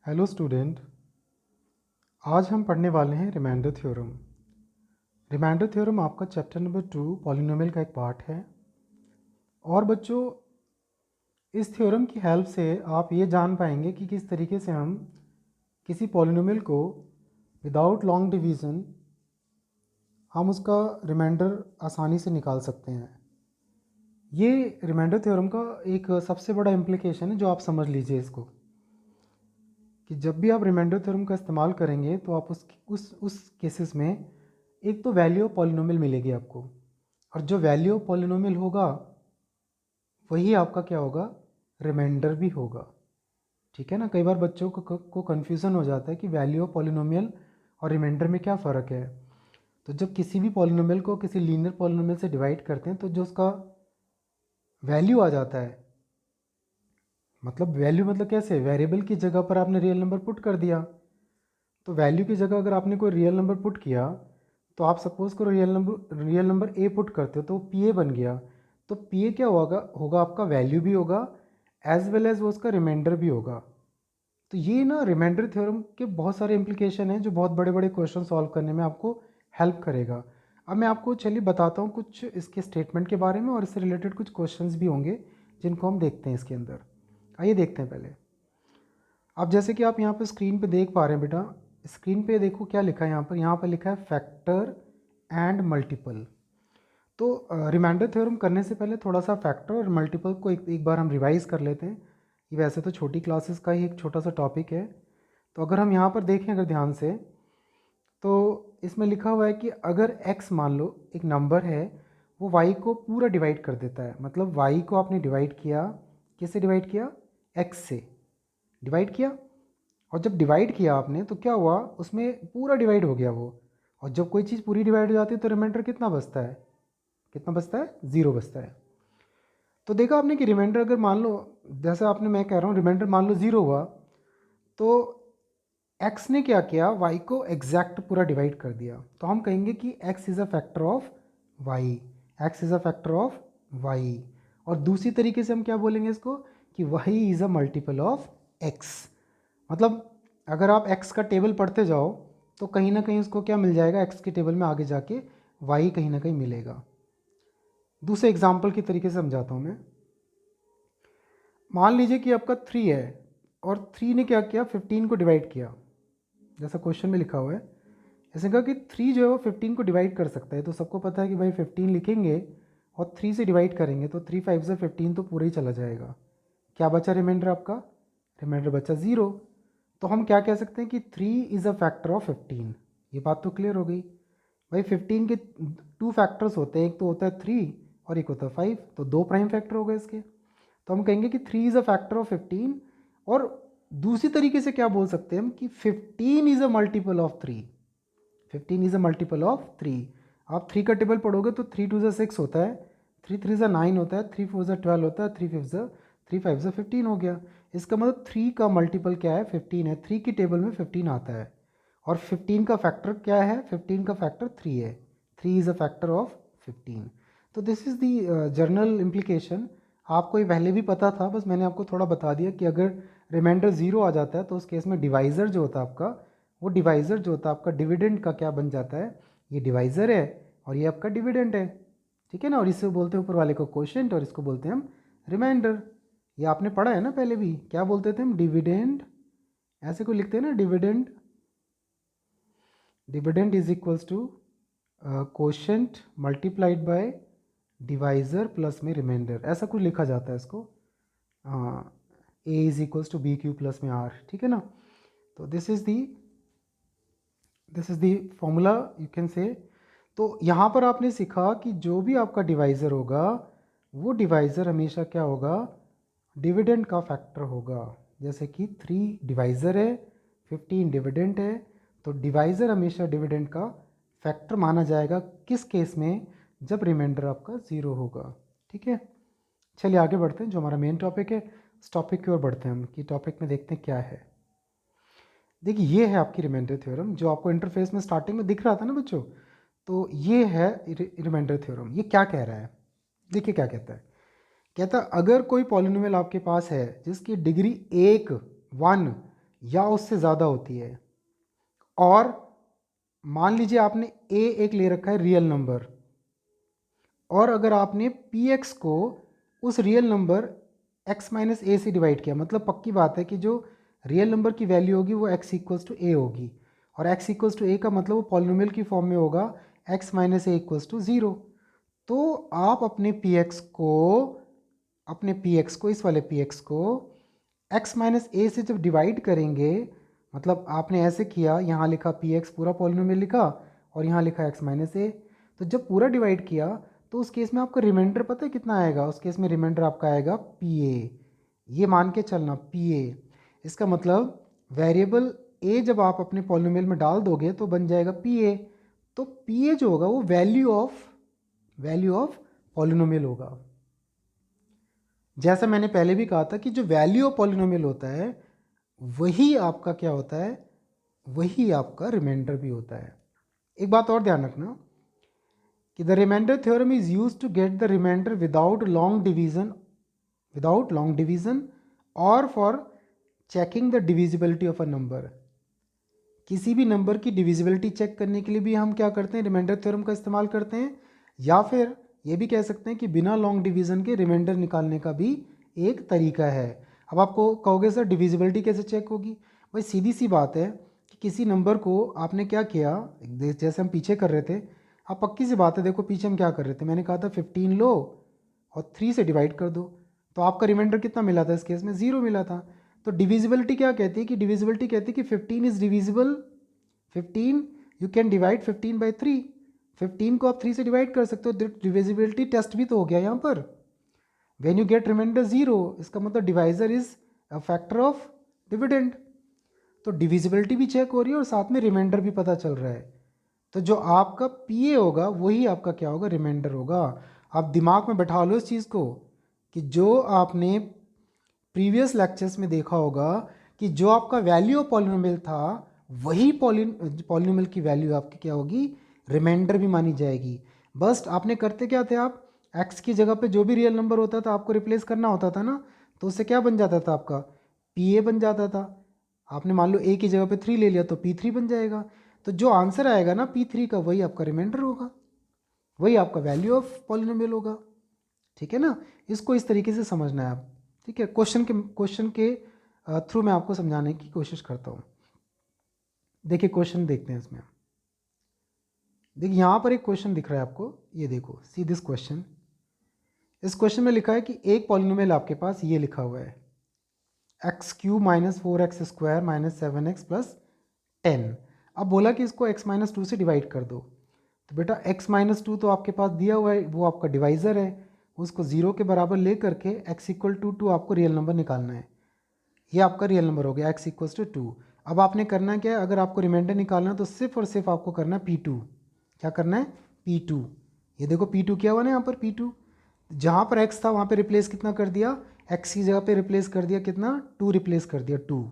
Hello student. आज हम पढ़ने वाले हैं रिमाइंडर थ्योरम। रिमाइंडर थ्योरम आपका चैप्टर नंबर 2 पॉलिनोमियल का एक पार्ट है। और बच्चों, इस थ्योरम की हेल्प से आप ये जान पाएंगे कि किस तरीके से हम किसी पॉलिनोमियल को विदाउट लॉन्ग डिवीज़न हम उसका रिमाइंडर आसानी से निकाल सकते हैं। ये रिमाइंडर थ्योरम का एक सबसे बड़ा इम्प्लीकेशन है, जो आप समझ लीजिए इसको, कि जब भी आप रिमाइंडर थ्योरम का इस्तेमाल करेंगे तो आप उस केसेस में एक तो वैल्यू ऑफ पॉलिनोमियल मिलेगी आपको, और जो वैल्यू ऑफ पॉलिनोमियल होगा वही आपका क्या होगा, रिमाइंडर भी होगा। ठीक है ना। कई बार बच्चों को कन्फ्यूज़न हो जाता है कि वैल्यू ऑफ पॉलिनोमियल और रिमाइंडर में क्या फ़र्क है। तो जब किसी भी पॉलिनोमियल को किसी लीनियर पॉलिनोमियल से डिवाइड करते हैं तो जो उसका वैल्यू आ जाता है, मतलब वैल्यू मतलब कैसे, वेरिएबल की जगह पर आपने रियल नंबर पुट कर दिया। तो वैल्यू की जगह अगर आपने कोई रियल नंबर पुट किया, तो आप सपोज़ करो रियल नंबर ए पुट करते हो तो पी ए बन गया। तो पी ए क्या होगा आपका वैल्यू भी होगा, एज वेल एज वो उसका रिमाइंडर भी होगा। तो ये ना रिमाइंडर थ्योरम के बहुत सारे इम्प्लीकेशन हैं, जो बहुत बड़े बड़े क्वेश्चन सॉल्व करने में आपको हेल्प करेगा। अब मैं आपको चलिए बताता हूँ कुछ इसके स्टेटमेंट के बारे में, और इससे रिलेटेड कुछ क्वेश्चंस भी होंगे जिनको हम देखते हैं इसके अंदर। आइए देखते हैं पहले। अब जैसे कि आप यहाँ पे स्क्रीन पे देख पा रहे हैं बेटा, स्क्रीन पे देखो क्या लिखा है यहाँ पर लिखा है फैक्टर एंड मल्टीपल। तो रिमाइंडर थ्योरम करने से पहले थोड़ा सा फैक्टर और मल्टीपल को एक बार हम रिवाइज कर लेते हैं। ये वैसे तो छोटी क्लासेस का ही एक छोटा सा टॉपिक है। तो अगर हम यहाँ पर देखें अगर ध्यान से, तो इसमें लिखा हुआ है कि अगर x मान लो एक नंबर है, वो y को पूरा डिवाइड कर देता है। मतलब y को आपने डिवाइड किया, किससे डिवाइड किया, x से डिवाइड किया। और जब डिवाइड किया आपने तो क्या हुआ, उसमें पूरा डिवाइड हो गया वो। और जब कोई चीज़ पूरी डिवाइड हो जाती है तो रिमाइंडर कितना बचता है, कितना बचता है, ज़ीरो बचता है। तो देखा आपने कि रिमाइंडर अगर मान लो, जैसे आपने, मैं कह रहा हूँ रिमाइंडर मान लो ज़ीरो हुआ, तो x ने क्या किया, y को एग्जैक्ट पूरा डिवाइड कर दिया। तो हम कहेंगे कि x is a factor of y, x is a factor of y। और दूसरी तरीके से हम क्या बोलेंगे इसको, कि y is a multiple of x। मतलब अगर आप x का टेबल पढ़ते जाओ तो कहीं ना कहीं उसको क्या मिल जाएगा, x के टेबल में आगे जाके y कहीं ना कहीं मिलेगा। दूसरे एग्जाम्पल की तरीके से समझाता हूँ मैं। मान लीजिए कि आपका 3 है, और 3 ने क्या किया, 15 को डिवाइड किया, जैसा क्वेश्चन में लिखा हुआ है। ऐसे कहा कि 3 जो है वो 15 को डिवाइड कर सकता है। तो सबको पता है कि भाई 15 लिखेंगे और 3 से डिवाइड करेंगे तो 3 5 से 15 तो पूरा ही चला जाएगा। क्या बचा रिमाइंडर आपका, रिमाइंडर बचा ज़ीरो। तो हम क्या कह सकते हैं कि 3 इज़ अ फैक्टर ऑफ 15। ये बात तो क्लियर हो गई। भाई 15 के टू फैक्टर्स होते हैं, एक तो होता है 3 और एक होता है 5, तो दो प्राइम फैक्टर हो गए इसके। तो हम कहेंगे कि 3 इज़ अ फैक्टर ऑफ 15। और दूसरी तरीके से क्या बोल सकते हैं हम, कि 15 is a multiple of 3। 15 is a multiple of 3। आप 3 का टेबल पढ़ोगे तो 3 2 6 होता है, 3 3 9 होता है, 3 4 12 होता है, 3 5 15 हो गया। इसका मतलब 3 का मल्टीपल क्या है, 15 है। 3 की टेबल में 15 आता है, और 15 का फैक्टर क्या है, 15 का फैक्टर 3 है। 3 इज़ अ फैक्टर ऑफ 15। तो this is the journal implication. आपको ये पहले भी पता था, बस मैंने आपको थोड़ा बता दिया कि अगर रिमाइंडर ज़ीरो आ जाता है तो उस केस में डिवाइज़र जो होता है आपका, वो डिवाइज़र जो होता है आपका डिविडेंड का क्या बन जाता है, ये डिवाइज़र है और ये आपका डिविडेंड है। ठीक है ना। और इससे बोलते हैं ऊपर वाले को क्वोशिएंट, और इसको बोलते हैं हम रिमाइंडर। ये आपने पढ़ा है ना पहले भी, क्या बोलते थे हम, डिविडेंड, ऐसे को लिखते हैं ना, dividend. Dividend is equals to quotient multiplied by divisor plus में रिमाइंडर, ऐसा कुछ लिखा जाता है इसको। A is equals to B Q plus में आर। ठीक है ना। तो this is the formula you can say. तो यहाँ पर आपने सीखा कि जो भी आपका डिवाइज़र होगा, वो डिवाइज़र हमेशा क्या होगा, डिविडेंड का फैक्टर होगा। जैसे कि 3 डिवाइज़र है, 15 डिविडेंड है, तो डिवाइज़र हमेशा डिविडेंड का फैक्टर माना जाएगा। किस केस में, जब रिमाइंडर आपका ज़ीरो होगा। ठीक है। चलिए आगे बढ़ते हैं, जो हमारा मेन टॉपिक है उस टॉपिक की ओर बढ़ते हैं हम, कि टॉपिक में देखते हैं क्या है। देखिए ये है आपकी रिमाइंडर थ्योरम, जो आपको इंटरफेस में स्टार्टिंग में दिख रहा था ना बच्चों। तो ये है रिमाइंडर थ्योरम। ये क्या कह रहा है, देखिए क्या कहता है। कहता है अगर कोई पॉलिनोमियल आपके पास है जिसकी डिग्री 1 1 या उससे ज़्यादा होती है, और मान लीजिए आपने a एक ले रखा है रियल नंबर, और अगर आपने px को उस रियल नंबर x माइनस ए से डिवाइड किया, मतलब पक्की बात है कि जो रियल नंबर की वैल्यू होगी वो x इक्वल्स टू ए होगी, और x इक्वल्स टू ए का मतलब वो पॉलिनोमियल की फॉर्म में होगा x minus a equals to 0। तो आप अपने px को इस वाले px को x माइनस ए से जब डिवाइड करेंगे, मतलब आपने ऐसे किया, यहाँ लिखा px पूरा पॉलिनोमियल लिखा और यहाँ लिखा x माइनस ए, तो जब पूरा डिवाइड किया तो उस केस में आपका रिमाइंडर पता है कितना आएगा? उस केस में रिमाइंडर आपका आएगा pa। ये मान के चलना pa, इसका मतलब वेरिएबल a जब आप अपने पॉलिनोमियल में डाल दोगे तो बन जाएगा pa। तो pa जो होगा वो वैल्यू ऑफ पॉलिनोमियल होगा। जैसा मैंने पहले भी कहा था कि जो वैल्यू ऑफ पॉलिनोमियल होता है वही आपका क्या होता है, वही आपका रिमाइंडर भी होता है। एक बात और ध्यान रखना कि the remainder theorem is use to get the remainder without long division और for checking the divisibility of a number. किसी भी नंबर की डिविजिबिलिटी चेक करने के लिए भी हम क्या करते हैं, रिमाइंडर थ्योरम का इस्तेमाल करते हैं, या फिर ये भी कह सकते हैं कि बिना लॉन्ग डिवीजन के रिमाइंडर निकालने का भी एक तरीका है। अब आपको कहोगे सर डिविजिबिलिटी कैसे चेक होगी? भाई सीधी सी बात है कि किसी नंबर को आपने क्या किया, जैसे हम पीछे कर रहे थे, अब पक्की सी बात है, देखो पीछे हम क्या कर रहे थे, मैंने कहा था 15 लो और 3 से डिवाइड कर दो, तो आपका रिमाइंडर कितना मिला था? इस केस में 0 मिला था। तो डिविजिबिलिटी क्या कहती है कि डिविजिबिलिटी कहती है कि 15 is divisible, 15 you can divide 15 by 3, 15 को आप 3 से डिवाइड कर सकते हो। डिविजिबिलिटी टेस्ट भी तो हो गया यहाँ पर। व्हेन यू गेट रिमाइंडर 0, इसका मतलब divisor is a factor of dividend. तो डिविजिबिलिटी भी चेक हो रही है और साथ में रिमाइंडर भी पता चल रहा है। तो जो आपका पीए होगा वही आपका क्या होगा, रिमाइंडर होगा। आप दिमाग में बैठा लो इस चीज़ को कि जो आपने प्रीवियस लेक्चर्स में देखा होगा कि जो आपका वैल्यू ऑफ पॉलिनोमियल था वही पॉलिनोमियल की वैल्यू आपकी क्या होगी, रिमाइंडर भी मानी जाएगी। बस आपने करते क्या थे, आप x की जगह पे जो भी रियल नंबर होता था आपको रिप्लेस करना होता था ना, तो उससे क्या बन जाता था, आपका pa बन जाता था। आपने मान लो a की जगह पे 3 ले लिया तो p3 बन जाएगा। तो जो आंसर आएगा ना p3 का, वही आपका रिमाइंडर होगा, वही आपका वैल्यू ऑफ पॉलिनोमियल होगा। ठीक है ना? इसको इस तरीके से समझना है आप। ठीक है, क्वेश्चन के थ्रू मैं आपको समझाने की कोशिश करता हूँ। देखिए क्वेश्चन देखते हैं इसमें। देखिए यहाँ पर एक क्वेश्चन दिख रहा है आपको, ये देखो, सी दिस क्वेश्चन। इस क्वेश्चन में लिखा है कि एक पॉलिनोमियल आपके पास ये लिखा हुआ है x cube minus 4x square minus 7x plus 10। अब बोला कि इसको x माइनस 2 से डिवाइड कर दो। तो बेटा x माइनस 2 तो आपके पास दिया हुआ है, वो आपका डिवाइज़र है, उसको 0 के बराबर ले करके x इक्वल टू 2 आपको रियल नंबर निकालना है। ये आपका रियल नंबर हो गया x इक्वल्स टू 2। अब आपने करना क्या है, अगर आपको रिमाइंडर निकालना है तो सिर्फ और सिर्फ आपको करना है P2। क्या करना है? P2। ये देखो P2 क्या हुआ ना यहाँ पर, P2 जहाँ पर x था वहाँ पे रिप्लेस कितना कर दिया, x की जगह पे रिप्लेस कर दिया कितना, 2 रिप्लेस कर दिया 2।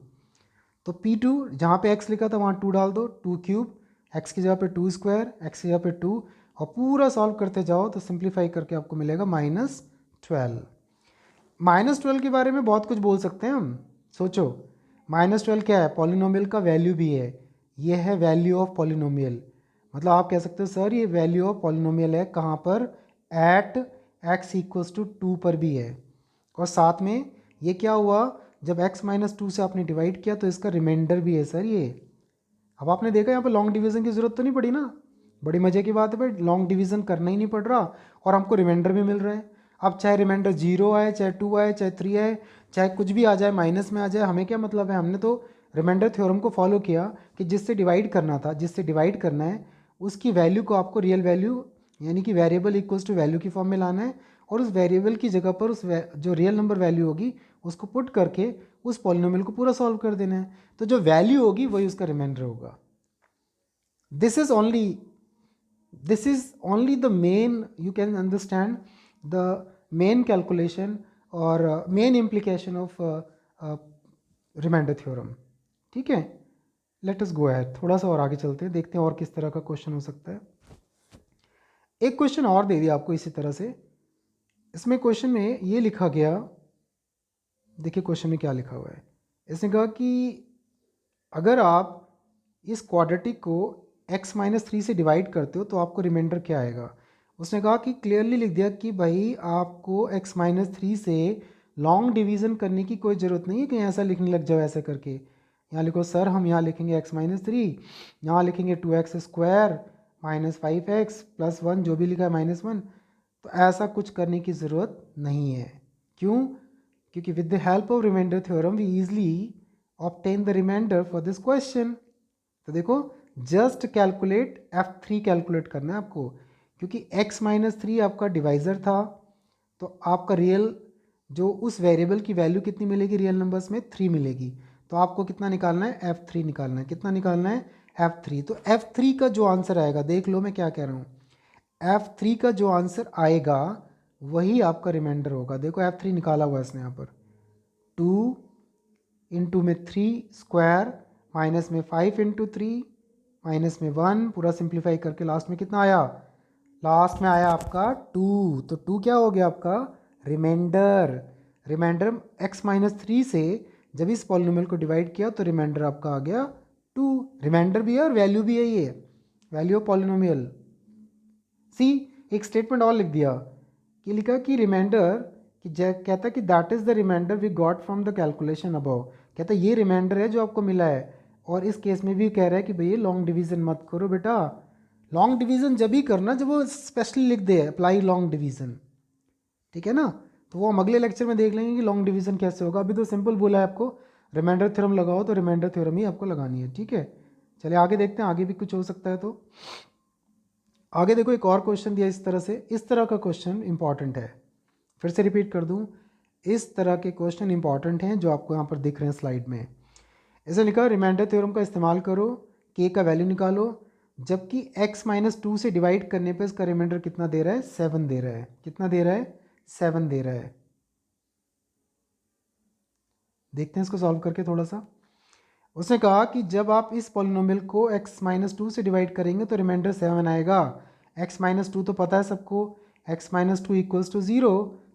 तो P2 जहाँ पे x लिखा था वहाँ 2 डाल दो, 2 क्यूब, x की जगह पे 2 स्क्वायर, x की जगह पे 2, और पूरा सॉल्व करते जाओ तो सिंप्लीफाई करके आपको मिलेगा -12। -12 के बारे में बहुत कुछ बोल सकते हैं हम। सोचो -12 क्या है, पॉलिनोमियल का वैल्यू भी है, ये है वैल्यू ऑफ पॉलिनोमियल। मतलब आप कह सकते हो सर ये वैल्यू ऑफ पॉलिनोमियल है कहाँ पर, एट x इक्वल्स टू 2 पर भी है। और साथ में ये क्या हुआ, जब x माइनस 2 से आपने डिवाइड किया तो इसका रिमाइंडर भी है सर ये। अब आपने देखा यहाँ पर लॉन्ग डिवीज़न की ज़रूरत तो नहीं पड़ी ना, बड़ी मज़े की बात है भाई, लॉन्ग डिवीज़न करना ही नहीं पड़ रहा और हमको रिमाइंडर भी मिल रहा है। अब चाहे रिमाइंडर 0 आए, चाहे 2 आए, चाहे 3 आए, चाहे कुछ भी आ जाए, माइनस में आ जाए, हमें क्या मतलब है, हमने तो रिमाइंडर थ्योरम को फॉलो किया कि जिससे डिवाइड करना था, जिससे डिवाइड करना है उसकी वैल्यू को आपको रियल वैल्यू यानी कि वेरिएबल इक्वल्स टू वैल्यू की फॉर्म में लाना है, और उस वेरिएबल की जगह पर जो रियल नंबर वैल्यू होगी उसको पुट करके उस पॉलिनोमियल को पूरा सॉल्व कर देना है। तो जो वैल्यू होगी वही उसका रिमाइंडर होगा। this is only the main, you can understand the main calculation or main implication of remainder theorem. ठीक है, लेट अस गो अहेड, थोड़ा सा और आगे चलते हैं, देखते हैं और किस तरह का क्वेश्चन हो सकता है। एक क्वेश्चन और दे दिया आपको इसी तरह से। इसमें क्वेश्चन में ये लिखा गया, देखिए क्वेश्चन में क्या लिखा हुआ है। इसने कहा कि अगर आप इस क्वाड्रेटिक को x-3 से डिवाइड करते हो तो आपको रिमाइंडर क्या आएगा। उसने कहा कि क्लियरली लिख दिया कि भाई आपको x-3 से लॉन्ग डिवीज़न करने की कोई ज़रूरत नहीं है कि ऐसा लिखने लग जाओ ऐसे करके। यहाँ लिखो सर हम यहाँ लिखेंगे x-3, यहाँ लिखेंगे 2x² -5x +1 जो भी लिखा है -1। तो ऐसा कुछ करने की ज़रूरत नहीं है। क्यों? क्योंकि with the help of remainder theorem we easily obtain the remainder for this question. तो देखो जस्ट कैलकुलेट F3 कैलकुलेट करना है आपको, क्योंकि x-3 आपका डिवाइज़र था तो आपका रियल जो उस वेरिएबल की वैल्यू कितनी मिलेगी रियल नंबर्स में 3 मिलेगी। तो आपको कितना निकालना है F3 निकालना है। कितना निकालना है F3। तो F3 का जो आंसर आएगा देख लो मैं क्या कह रहा हूँ, F3 का जो आंसर आएगा वही आपका रिमाइंडर होगा। देखो F3 निकाला हुआ है इसने यहाँ पर 2 इंटू में 3 स्क्वायर माइनस में 5 इंटू 3 माइनस में 1 पूरा सिंप्लीफाई करके लास्ट में कितना आया, लास्ट में आया आपका 2। तो 2 क्या हो गया आपका रिमाइंडर। रिमाइंडर x-3 से जब इस पॉलिनोमियल को डिवाइड किया तो रिमाइंडर आपका आ गया 2। रिमाइंडर भी है और वैल्यू भी है, ये वैल्यू ऑफ पॉलिनोमियल। सी एक स्टेटमेंट और लिख दिया कि लिखा कि रिमाइंडर कि कहता कि that is the remainder we got from the calculation above. कहता ये रिमाइंडर है जो आपको मिला है। और इस केस में भी कह रहा है कि भैया लॉन्ग डिवीज़न मत करो बेटा, लॉन्ग डिवीज़न जब ही करना जब वो स्पेशली लिख दे अप्लाई लॉन्ग डिवीज़न, ठीक है ना। तो वो हम अगले लेक्चर में देख लेंगे कि लॉन्ग डिवीज़न कैसे होगा। अभी तो सिंपल बोला है आपको रिमाइंडर थ्योरम लगाओ, तो रिमाइंडर थ्योरम ही आपको लगानी है, ठीक है। चलिए आगे देखते हैं, आगे भी कुछ हो सकता है। तो आगे देखो एक और क्वेश्चन दिया इस तरह से, इस तरह का क्वेश्चन इंपॉर्टेंट है। फिर से रिपीट कर दूं, इस तरह के क्वेश्चन इंपॉर्टेंट हैं जो आपको यहाँ पर दिख रहे हैं स्लाइड में। ऐसे लिखा रिमाइंडर थ्योरम का इस्तेमाल करो, k का वैल्यू निकालो, जबकि x-2 से डिवाइड करने पे इसका रिमाइंडर कितना दे रहा है 7 दे रहा है। कितना दे रहा है 7 दे रहा है। देखते हैं इसको सॉल्व करके थोड़ा सा। उसने कहा कि जब आप इस पॉलिनोमियल को x-2 से डिवाइड करेंगे तो रिमाइंडर 7 आएगा। x-2 तो पता है सबको, x-2 इक्वल्स टू 0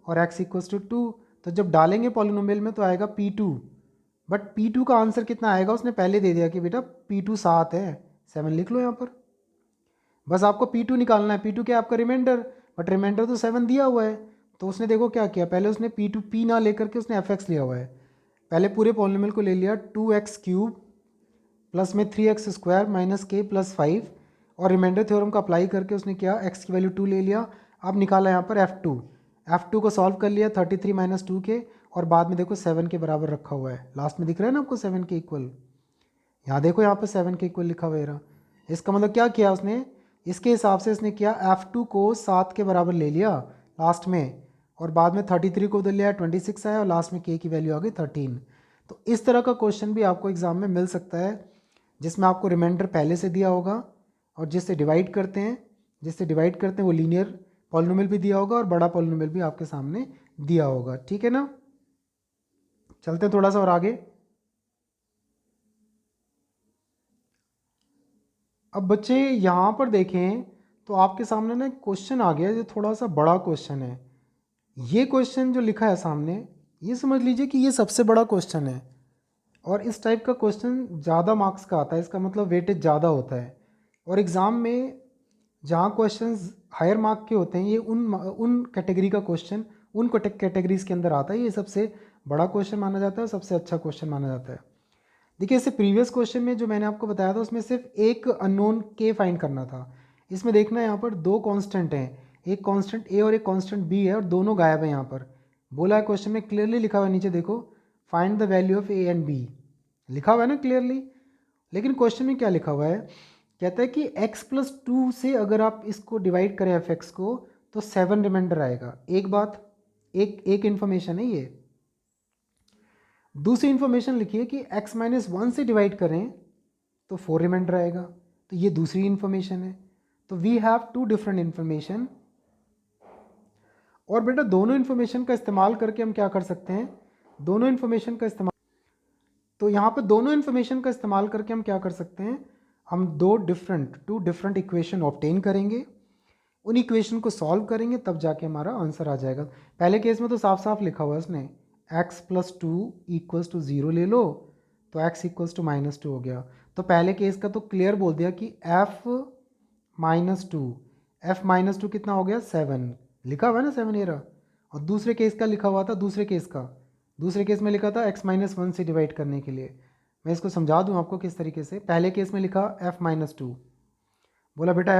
और x इक्वल्स टू 2। तो जब डालेंगे पॉलिनोमियल में तो आएगा P2। बट P2 का आंसर कितना आएगा उसने पहले दे दिया कि बेटा P2 7 है, 7 लिख लो यहाँ पर। बस आपको P2 निकालना है। P2 क्या है आपका रिमाइंडर, बट रिमाइंडर तो 7 दिया हुआ है। तो उसने देखो क्या किया, पहले उसने P2 P ना लेकर के उसने fx लिया हुआ है। पहले पूरे पॉलिनोमियल को ले लिया 2x³ प्लस में 3x² माइनस k प्लस 5 और रिमाइंडर थ्योरम का अप्लाई करके उसने क्या x की वैल्यू 2 ले लिया। अब निकाला यहाँ पर F2 को सॉल्व कर लिया 33 माइनस 2k और बाद में देखो 7 के बराबर रखा हुआ है। लास्ट में दिख रहा है ना आपको 7 के इक्वल, यहाँ देखो यहाँ पर 7 के इक्वल लिखा हुआ है। इसका मतलब क्या किया उसने, इसके हिसाब से इसने किया F2 को 7 के बराबर ले लिया लास्ट में, और बाद में 33 को उधर लिया 26 आया और लास्ट में k की वैल्यू आ गई 13। तो इस तरह का क्वेश्चन भी आपको एग्जाम में मिल सकता है जिसमें आपको रिमाइंडर पहले से दिया होगा और जिससे डिवाइड करते हैं वो लीनियर पॉलिनोमियल भी दिया होगा और बड़ा पॉलिनोमियल भी आपके सामने दिया होगा, ठीक है ना। चलते हैं थोड़ा सा और आगे। अब बच्चे यहाँ पर देखें तो आपके सामने ना एक क्वेश्चन आ गया जो थोड़ा सा बड़ा क्वेश्चन है। ये क्वेश्चन जो लिखा है सामने, ये समझ लीजिए कि ये सबसे बड़ा क्वेश्चन है और इस टाइप का क्वेश्चन ज़्यादा मार्क्स का आता है, इसका मतलब वेटेज ज़्यादा होता है। और एग्ज़ाम में जहाँ क्वेश्चंस हायर मार्क के होते हैं ये उन कैटेगरी का क्वेश्चन उन कैटेगरीज के अंदर आता है। ये सबसे बड़ा क्वेश्चन माना जाता है, सबसे अच्छा क्वेश्चन माना जाता है। देखिए इससे प्रीवियस क्वेश्चन में जो मैंने आपको बताया था उसमें सिर्फ एक अननोन के फाइंड करना था। इसमें देखना है यहाँ पर दो कांस्टेंट हैं, एक कांस्टेंट ए और एक कांस्टेंट बी है और दोनों गायब है। यहाँ पर बोला है क्वेश्चन में क्लियरली लिखा हुआ है नीचे देखो, find the value of a and b, लिखा हुआ है ना क्लियरली। लेकिन क्वेश्चन में क्या लिखा हुआ है, कहता है कि x+2 से अगर आप इसको डिवाइड करें f(x) को तो 7 रिमाइंडर आएगा। एक बात, एक इन्फॉर्मेशन है ये। दूसरी इन्फॉर्मेशन लिखिए कि x-1 से डिवाइड करें तो 4 रिमाइंडर आएगा, तो ये दूसरी इन्फॉर्मेशन है। तो we have two different information. और बेटा दोनों इन्फॉर्मेशन का इस्तेमाल करके हम क्या कर सकते हैं, दोनों इन्फॉर्मेशन का इस्तेमाल, तो यहाँ पर दोनों इन्फॉर्मेशन का इस्तेमाल करके हम क्या कर सकते हैं, हम टू डिफरेंट इक्वेशन ऑब्टेन करेंगे, उन इक्वेशन को सॉल्व करेंगे तब जाके हमारा आंसर आ जाएगा। पहले केस में तो साफ साफ लिखा हुआ है उसने x+2 = 0 ले लो, तो x इक्वल्स टू -2 हो गया। तो पहले केस का तो क्लियर बोल दिया कि f -2 कितना हो गया 7, लिखा हुआ है ना 7 ये रहा। और दूसरे केस का लिखा हुआ था, दूसरे केस में लिखा था x-1 से डिवाइड करने के लिए। मैं इसको समझा दूँ आपको किस तरीके से। पहले केस में लिखा f-2, बोला बेटा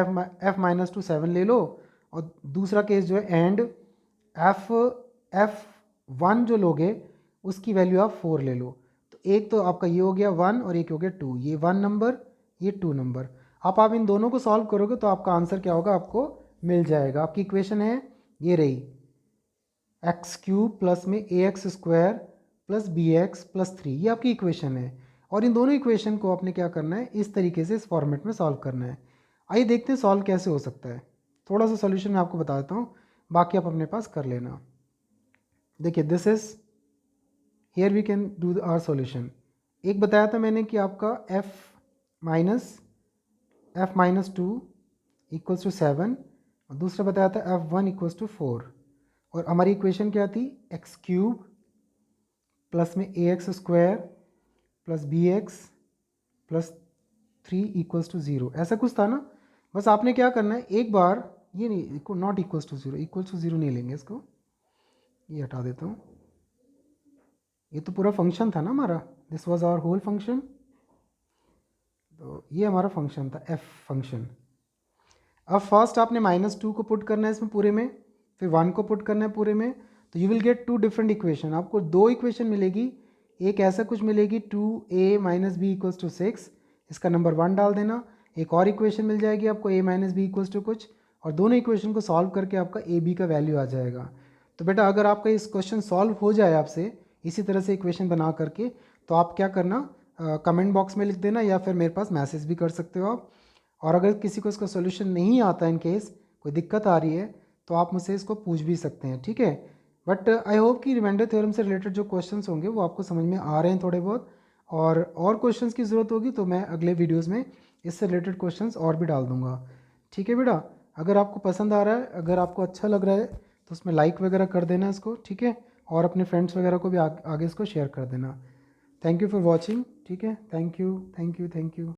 f-2 7 ले लो। और दूसरा केस जो है एंड f1 जो लोगे उसकी वैल्यू आप 4 ले लो। तो एक तो आपका ये हो गया 1 और एक हो गया 2, ये 1 नंबर ये 2 नंबर। आप इन दोनों को सॉल्व करोगे तो आपका आंसर क्या होगा, आपको मिल जाएगा। आपकी इक्वेशन है ये रही, x³ प्लस में ax² प्लस bx प्लस 3, ये आपकी इक्वेशन है। और इन दोनों इक्वेशन को आपने क्या करना है, इस तरीके से इस फॉर्मेट में सॉल्व करना है। आइए देखते हैं सॉल्व कैसे हो सकता है। थोड़ा सा सॉल्यूशन मैं आपको बता देता हूँ, बाकी आप अपने पास कर लेना। देखिए this is here we can do our solution. एक बताया था मैंने कि आपका f-2 इक्वल्स टू 7 और दूसरा बताया था f1 इक्वल्स टू 4। और हमारी इक्वेशन क्या थी, x³ प्लस में ax² plus bx plus 3 equals to 0, ऐसा कुछ था ना। बस आपने क्या करना है, एक बार ये नहीं, not equals to 0, equals to 0 नहीं लेंगे इसको, ये हटा देता हूँ। ये तो पूरा फंक्शन था ना हमारा, this was our whole function. तो ये हमारा फंक्शन था f फंक्शन। अब फर्स्ट आपने -2 को पुट करना है इसमें पूरे में, फिर 1 को पुट करना है पूरे में। तो you will get 2 different equation, आपको 2 इक्वेशन मिलेगी। एक ऐसा कुछ मिलेगी 2a - b इक्वल्स टू 6, इसका नंबर 1 डाल देना। एक और इक्वेशन मिल जाएगी आपको a - b इक्वल्स टू कुछ, और दोनों इक्वेशन को सॉल्व करके आपका a b का वैल्यू आ जाएगा। तो बेटा अगर आपका इस क्वेश्चन सॉल्व हो जाए आपसे इसी तरह से इक्वेशन बना करके, तो आप क्या करना, कमेंट बॉक्स में लिख देना या फिर मेरे पास मैसेज भी कर सकते हो आप। और अगर किसी को इसका सोल्यूशन नहीं आता, इन केस कोई दिक्कत आ रही है, तो आप मुझसे इसको पूछ भी सकते हैं, ठीक है। बट आई होप कि रिमाइंडर थ्योरम से रिलेटेड जो क्वेश्चंस होंगे वो आपको समझ में आ रहे हैं थोड़े बहुत। और क्वेश्चंस की ज़रूरत होगी तो मैं अगले वीडियोज़ में इससे रिलेटेड क्वेश्चंस और भी डाल दूँगा, ठीक है बेटा। अगर आपको पसंद आ रहा है, अगर आपको अच्छा लग रहा है तो उसमें लाइक वगैरह कर देना इसको, ठीक है। और अपने फ्रेंड्स वगैरह को भी आगे इसको शेयर कर देना। थैंक यू फॉर वॉचिंग, ठीक है। Thank you thank you thank you.